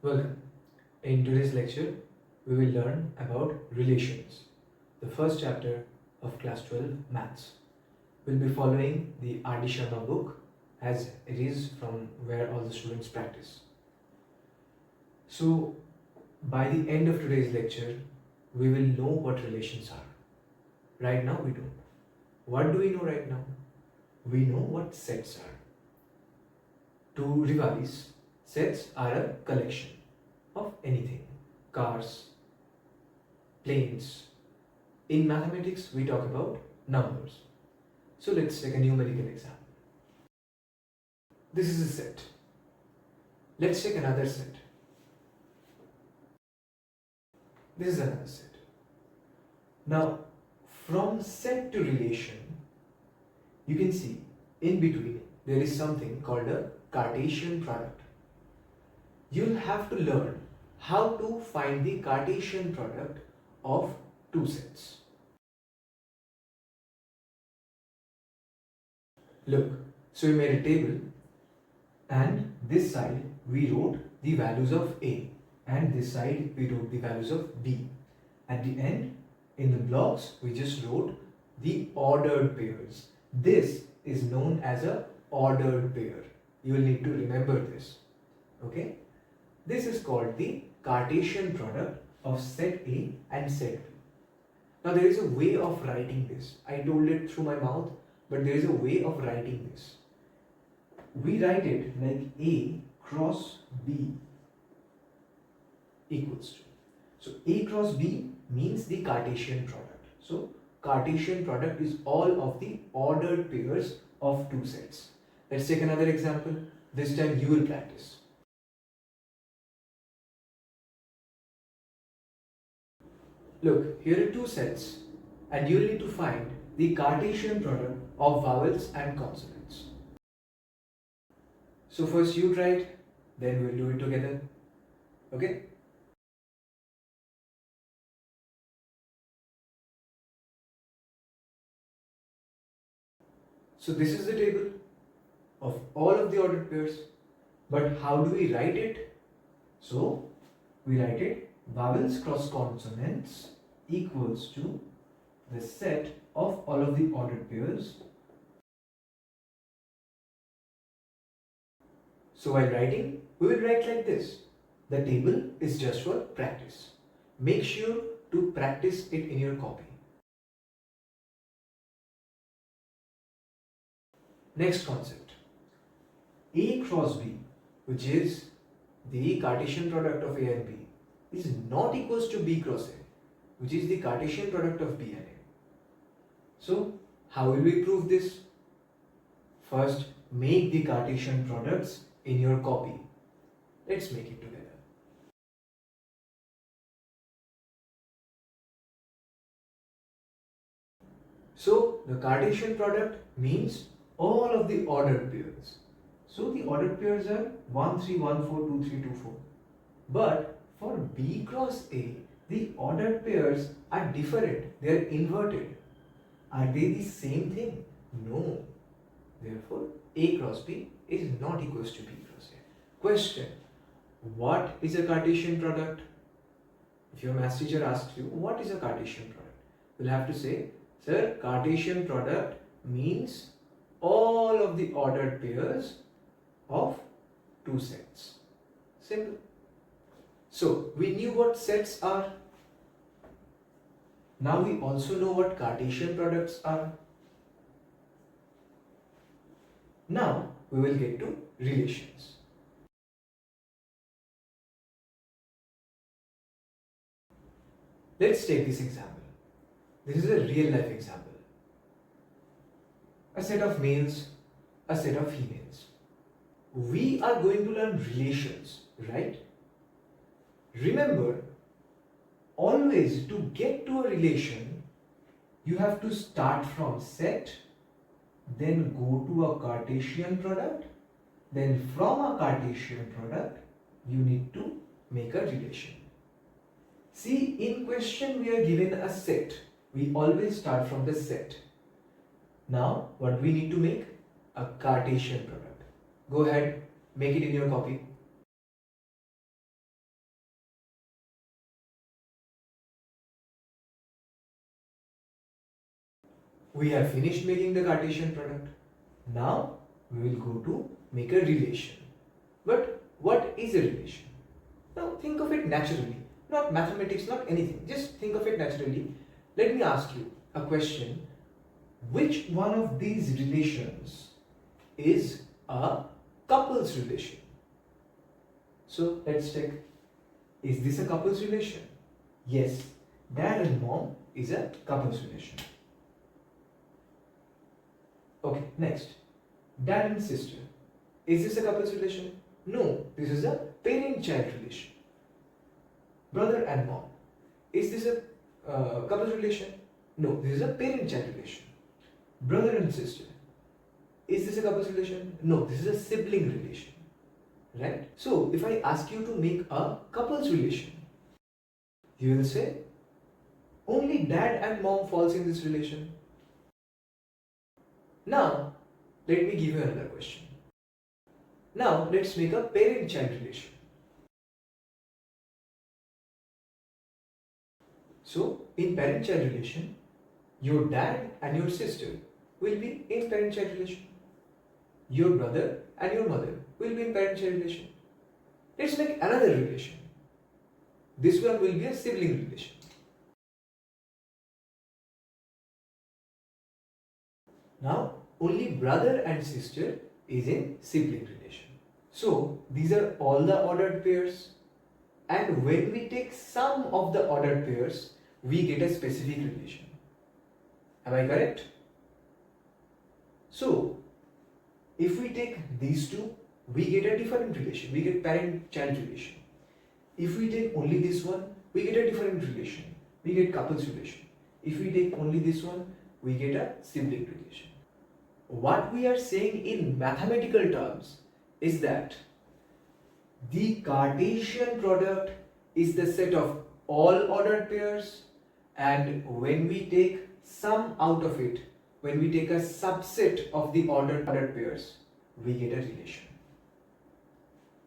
Welcome. In today's lecture, we will learn about relations, the first chapter of class 12 maths. We'll be following the R.D. Sharma book as it is from where all the students practice. So, by the end of today's lecture, we will know what relations are. Right now, we don't. What do we know right now? We know what sets are. To revise, sets are a collection of anything, cars, planes. In mathematics, we talk about numbers. So let's take a numerical example. This is a set. Let's take another set. This is another set. Now, from set to relation, you can see in between there is something called a Cartesian product. You'll have to learn how to find the Cartesian product of two sets. Look, so we made a table and this side we wrote the values of A and this side we wrote the values of B. At the end, in the blocks, we just wrote the ordered pairs. This is known as a ordered pair. You will need to remember this. Okay? This is called the Cartesian product of set A and set B. Now there is a way of writing this. I told it through my mouth, but there is a way of writing this. We write it like A cross B equals to. So A cross B means the Cartesian product. So Cartesian product is all of the ordered pairs of two sets. Let's take another example. This time you will practice. Look, here are two sets and you will need to find the Cartesian product of vowels and consonants. So first you try it, then we'll do it together. Okay? So this is the table of all of the ordered pairs. But how do we write it? So we write it vowels cross consonants equals to the set of all of the ordered pairs. So while writing, we will write like this. The table is just for practice. Make sure to practice it in your copy. Next concept. A cross B, which is the Cartesian product of A and B, is not equals to B cross A, which is the Cartesian product of B and A. So, how will we prove this? First, make the Cartesian products in your copy. Let's make it together. So, the Cartesian product means all of the ordered pairs. So, the ordered pairs are 1, 3, 1, 4, 2, 3, 2, 4. But for B cross A, the ordered pairs are different. They are inverted. Are they the same thing? No. Therefore, A cross B is not equals to B cross A. Question. What is a Cartesian product? If your maths teacher asks you, what is a Cartesian product? You'll have to say, sir, Cartesian product means all of the ordered pairs of two sets. Simple. So, we knew what sets are. Now we also know what Cartesian products are. Now we will get to relations. Let's take this example. This is a real life example. A set of males, a set of females. We are going to learn relations, right? Remember, always to get to a relation, you have to start from set, then go to a Cartesian product, then from a Cartesian product, you need to make a relation. See, in question we are given a set. We always start from the set. Now, what we need to make? A Cartesian product. Go ahead, make it in your copy. we have finished making the Cartesian product. Now we will go to make a relation. But what is a relation? Now think of it naturally, not mathematics, not anything. Just think of it naturally. Let me ask you a question. Which one of these relations is a couple's relation? So let's check. Is this a couple's relation? Yes, dad and mom is a couple's relation. Okay, next. Dad and sister. Is this a couple's relation? No, this is a parent-child relation. Brother and mom. Is this a couple's relation? No, this is a parent-child relation. Brother and sister. Is this a couple's relation? No, this is a sibling relation. Right? So, if I ask you to make a couple's relation, you will say, only dad and mom falls in this relation. Now, let me give you another question. Now, let's make a parent-child relation. So, in parent-child relation, your dad and your sister will be in parent-child relation. Your brother and your mother will be in parent-child relation. Let's make another relation. This one will be a sibling relation. Now, only brother and sister is in sibling relation. So, these are all the ordered pairs. And when we take sum of the ordered pairs, we get a specific relation. Am I correct? So, if we take these two, we get a different relation. We get parent-child relation. If we take only this one, we get a different relation. We get couples relation. If we take only this one, we get a sibling relation. What we are saying in mathematical terms is that the Cartesian product is the set of all ordered pairs, and when we take sum out of it, when we take a subset of the ordered pairs, we get a relation.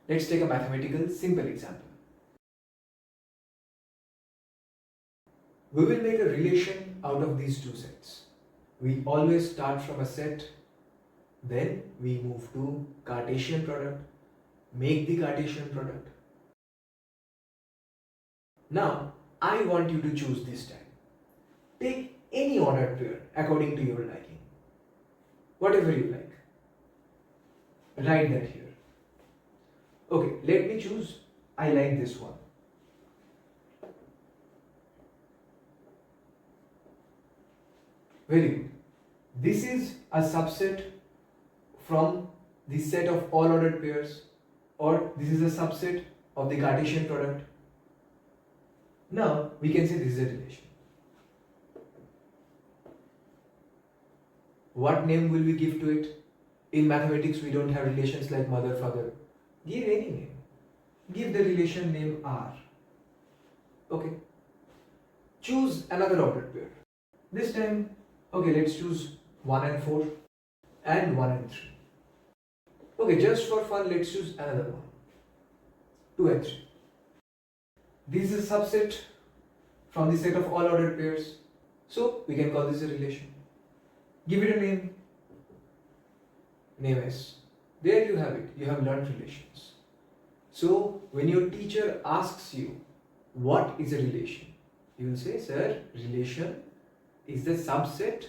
Let's take a mathematical simple example. We will make a relation out of these two sets. We always start from a set, then we move to Cartesian product, make the Cartesian product. Now, I want you to choose this time. Take any ordered pair according to your liking. Whatever you like. Write that here. Okay, let me choose. I like this one. Very good. This is a subset from the set of all ordered pairs, or this is a subset of the Cartesian product. Now we can say this is a relation. What name will we give to it? In mathematics we don't have relations like mother, father. Give any name. Give the relation name R. Okay. Choose another ordered pair. This time, okay, let's choose 1 and 4 and 1 and 3. Okay, just for fun, let's choose another one. 2 and 3. This is a subset from the set of all ordered pairs. So, we can call this a relation. Give it a name. Name S. There you have it. You have learned relations. So, when your teacher asks you, what is a relation? You will say, sir, relation is the subset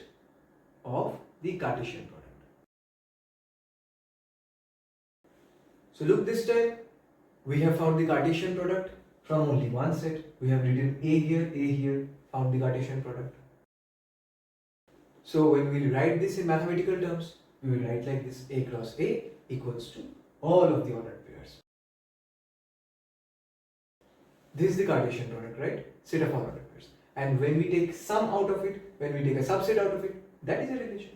of the Cartesian product. So look, this time we have found the Cartesian product from only one set. We have written A here, found the Cartesian product. So when we write this in mathematical terms, we will write like this: A cross A equals to all of the ordered pairs. This is the Cartesian product, right? Set of all ordered pairs. And when we take sum out of it, when we take a subset out of it, that is a relation.